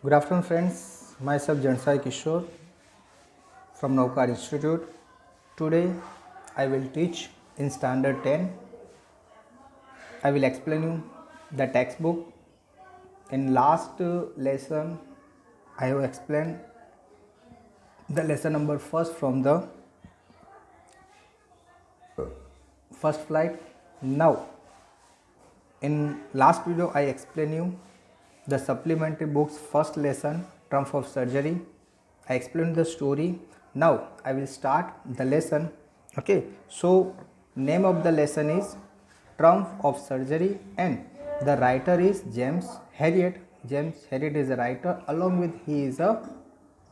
Good afternoon, friends. Myself Jansai Kishore from Navkar Institute. Today, I will teach in Standard 10. I will explain you the textbook. In last lesson, I have explained the lesson number first from the first flight. Now, in last video, I explained you the supplementary books first lesson, Trump of Surgery. I explained the story. Now I will start the lesson. Okay, so name of the lesson is Trump of Surgery and the writer is James Herriot. James Herriot is a writer, along with he is a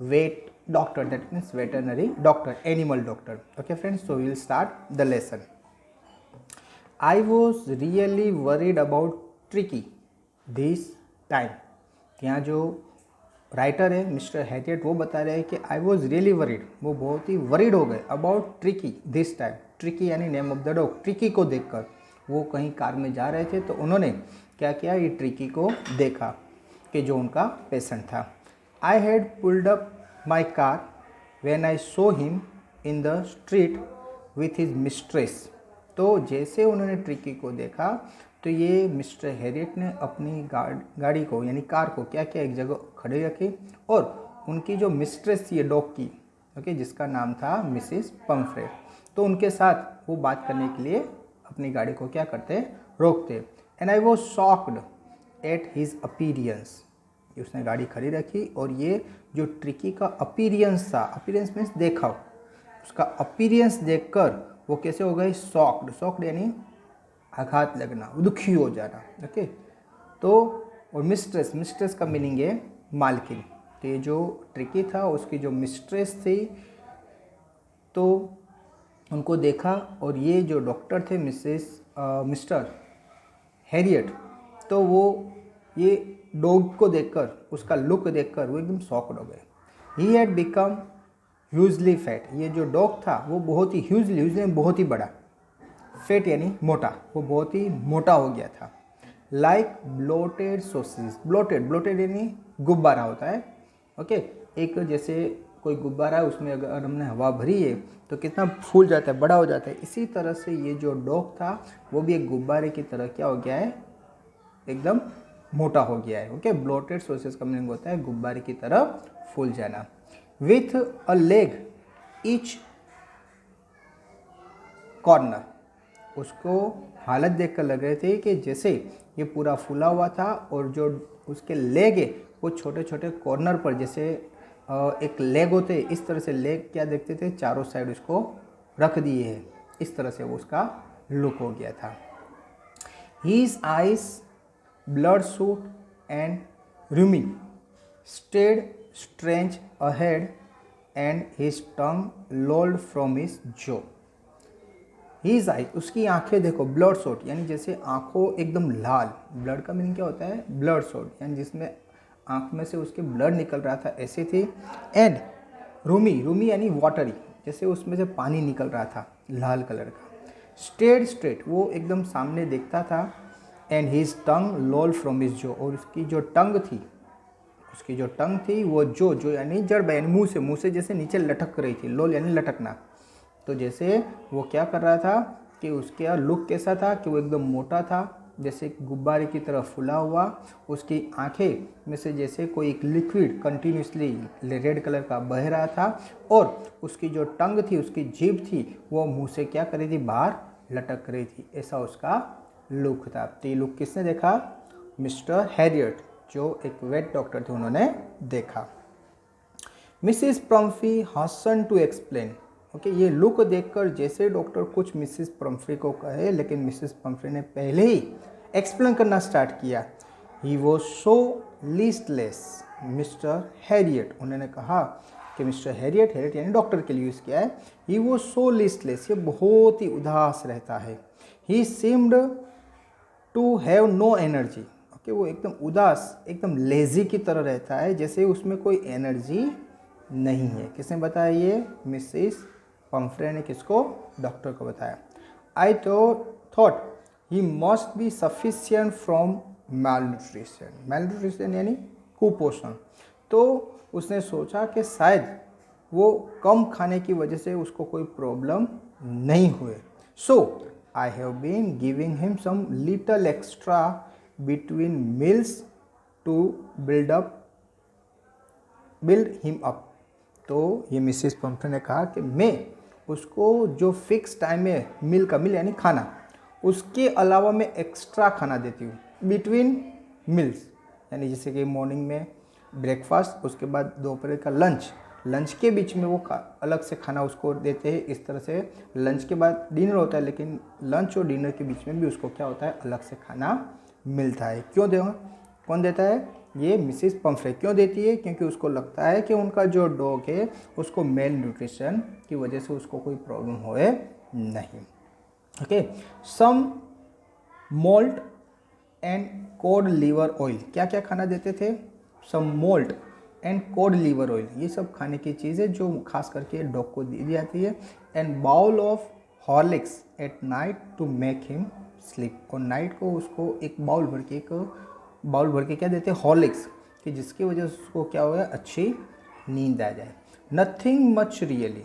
vet doctor, that means veterinary doctor, animal doctor. Okay friends, so we will start the lesson. I was really worried about Tricky this time. यहाँ जो writer है mister Harriet वो बता रहे हैं कि I was really worried, वो बहुत ही वरीड हो गए about Tricky this time. Tricky यानी name of the dog. Tricky को देखकर वो कहीं कार में जा रहे थे तो उन्होंने क्या किया, ये ट्रिकी को देखा कि जो उनका पेशेंट था. I had pulled up my car when I saw him in the street with his mistress. तो जैसे उन्होंने ट्रिकी को देखा तो ये मिस्टर हैरियट ने अपनी गाड़ी को यानी कार को क्या किया, एक जगह खड़े रखी और उनकी जो मिस्ट्रेस थी डॉग की, ओके, जिसका नाम था मिसिस पम्फ्रे, तो उनके साथ वो बात करने के लिए अपनी गाड़ी को क्या करते, रोकते. And I was shocked at his appearance. उसने गाड़ी खड़ी रखी और ये जो ट्रिकी का अपीरियंस था, अपीरियंस मीन्स देखा, उसका अपीरियंस देखकर वो कैसे हो गए, शॉक्ड. शॉक्ड यानी आघात लगना, दुखी हो जाना. ओके, तो और मिस्ट्रेस, मिस्ट्रेस का मीनिंग है मालकिन. तो ये जो ट्रिकी था उसकी जो मिस्ट्रेस थी तो उनको देखा और ये जो डॉक्टर थे मिस्टर हैरियट, तो वो ये डॉग को देखकर, उसका लुक देखकर वो एकदम शॉक्ड हो गए. He had become hugely fat. ये जो डॉग था वो बहुत ही ह्यूजली बहुत ही बड़ा, फैट यानी मोटा, वो बहुत ही मोटा हो गया था. Like bloated sausage. ब्लोटेड यानी गुब्बारा होता है. ओके, एक जैसे कोई गुब्बारा है उसमें अगर हमने हवा भरी है तो कितना फूल जाता है, बड़ा हो जाता है. इसी तरह से ये जो डॉग था वो भी एक गुब्बारे की तरह क्या हो गया है, एकदम मोटा हो गया है. ओके, ब्लोटेड सोसेज का मीनिंग होता है गुब्बारे की तरह फूल जाना. With a leg each corner. उसको हालत देखकर लग रहे थे कि जैसे ये पूरा फूला हुआ था और जो उसके लेग है वो छोटे छोटे कॉर्नर पर, जैसे एक लेग होते इस तरह से लेग क्या देखते थे, चारों साइड उसको रख दिए हैं. इस तरह से वो उसका लुक हो गया था. His eyes bloodshot and rheumy stared straight ahead and his tongue lolled from his jaw. His eye, उसकी आंखें देखो, ब्लड शॉट यानी जैसे आंखों एकदम लाल. ब्लड का मीनिंग क्या होता है, ब्लड शॉट यानी जिसमें आंख में से उसके ब्लड निकल रहा था, ऐसी थी. एंड रूमी यानी वाटरी, जैसे उसमें से पानी निकल रहा था लाल कलर का. स्टेड स्ट्रेट, वो एकदम सामने देखता था. And his tongue lol from his जो, और उसकी जो टंग थी वो जो यानी जड़ यानी मुंह से जैसे नीचे लटक रही थी. लोल यानी लटकना. तो जैसे वो क्या कर रहा था कि उसका लुक कैसा था कि वो एकदम मोटा था, जैसे गुब्बारे की तरह फुला हुआ. उसकी आंखें में से जैसे कोई एक लिक्विड कंटिन्यूसली रेड कलर का बह रहा था. और उसकी जो टंग थी, उसकी जीभ थी, वो मुंह से क्या कर रही थी, बाहर लटक रही थी. ऐसा उसका लुक था. तो ये लुक किसने देखा, मिस्टर हैरियट, जो एक वेट डॉक्टर थे, उन्होंने देखा. Mrs Pumphrey has to explain. Okay, ये लुक देखकर जैसे डॉक्टर कुछ मिसिस पम्फ्री को कहे, लेकिन मिसिस पम्फ्री ने पहले ही एक्सप्लेन करना स्टार्ट किया. He was so listless mister Harriet. उन्होंने कहा कि मिस्टर हैरियट यानी डॉक्टर के लिए यूज़ किया है. ही वॉज सो लिस्टलेस, ये बहुत ही उदास रहता है. He seemed to have no energy. Okay, वो एकदम उदास, एकदम लेजी की तरह रहता है, जैसे उसमें कोई एनर्जी नहीं है. किसने बताया ये, मिसिस पम्फ्रे ने किसको, डॉक्टर को बताया. I thought he must be sufficient from malnutrition. malnutrition यानी कुपोषण। तो उसने सोचा कि शायद वो कम खाने की वजह से उसको कोई प्रॉब्लम नहीं हुए। So I have been giving him some little extra between meals to build him up. तो ये मिसेस पंफ्रे ने कहा कि मैं उसको जो फिक्स टाइम है मील का, मील यानी खाना, उसके अलावा मैं एक्स्ट्रा खाना देती हूँ बिटवीन मील्स, यानी जैसे कि मॉर्निंग में ब्रेकफास्ट, उसके बाद दोपहर का लंच के बीच में वो अलग से खाना उसको देते हैं। इस तरह से लंच के बाद डिनर होता है, लेकिन लंच और डिनर के बीच में भी उसको क्या होता है, अलग से खाना मिलता है। क्यों देगा, कौन देता है, ये मिसेस पंफ्रे। क्यों देती है, क्योंकि उसको लगता है कि उनका जो डॉग है उसको मेल न्यूट्रिशन की वजह से उसको कोई प्रॉब्लम होए नहीं। Okay, some malt and cod liver oil, क्या क्या खाना देते थे, some malt and cod liver oil, ये सब खाने की चीज़ें जो खास करके डॉग को दी जाती है। And bowl of Horlicks at night to make him sleep, और नाइट को उसको एक बाउल भर के क्या देते हैं, हॉर्लिक्स, कि जिसकी वजह से उसको क्या हो, अच्छी नींद आ जाए। नथिंग मच रियली,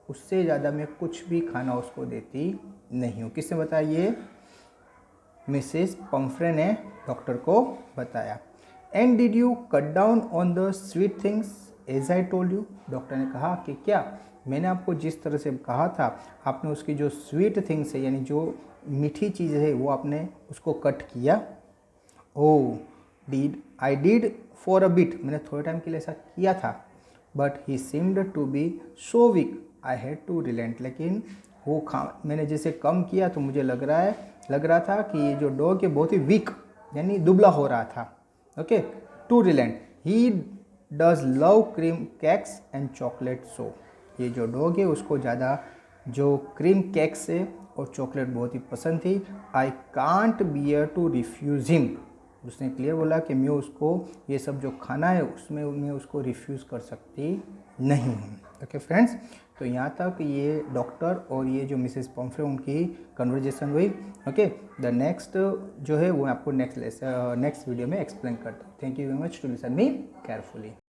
उससे ज़्यादा मैं कुछ भी खाना उसको देती नहीं हूँ। किसने बताया, ये मिसेस पंफ्रे ने डॉक्टर को बताया। And did you cut down on the sweet things as I told you, doctor ने कहा कि क्या मैंने आपको जिस तरह से कहा था, आपने उसकी जो स्वीट थिंग्स है यानी जो मीठी चीज़ है वो आपने उसको कट किया। Oh I did for a bit, मैंने थोड़े टाइम के लिए ऐसा किया था। But he seemed to be so weak I had to relent, लेकिन वो मैंने जैसे कम किया तो मुझे लग रहा था कि ये जो डॉग है बहुत ही वीक यानी दुबला हो रहा था। Okay, to relent, he does love cream cakes and chocolate, so ये जो डॉग है उसको ज़्यादा जो क्रीम केक्स है और चॉकलेट बहुत ही पसंद थी। I can't bear to refuse him, उसने क्लियर बोला कि मैं उसको ये सब जो खाना है उसमें मैं उसको रिफ्यूज़ कर सकती नहीं हूँ। ओके फ्रेंड्स, तो यहाँ तक ये डॉक्टर और ये जो मिसेस पंफ्रे उनकी कन्वर्जेशन हुई। ओके, द नेक्स्ट जो है वो आपको नेक्स्ट वीडियो में एक्सप्लेन करता हूँ। Thank you very much to listen me carefully.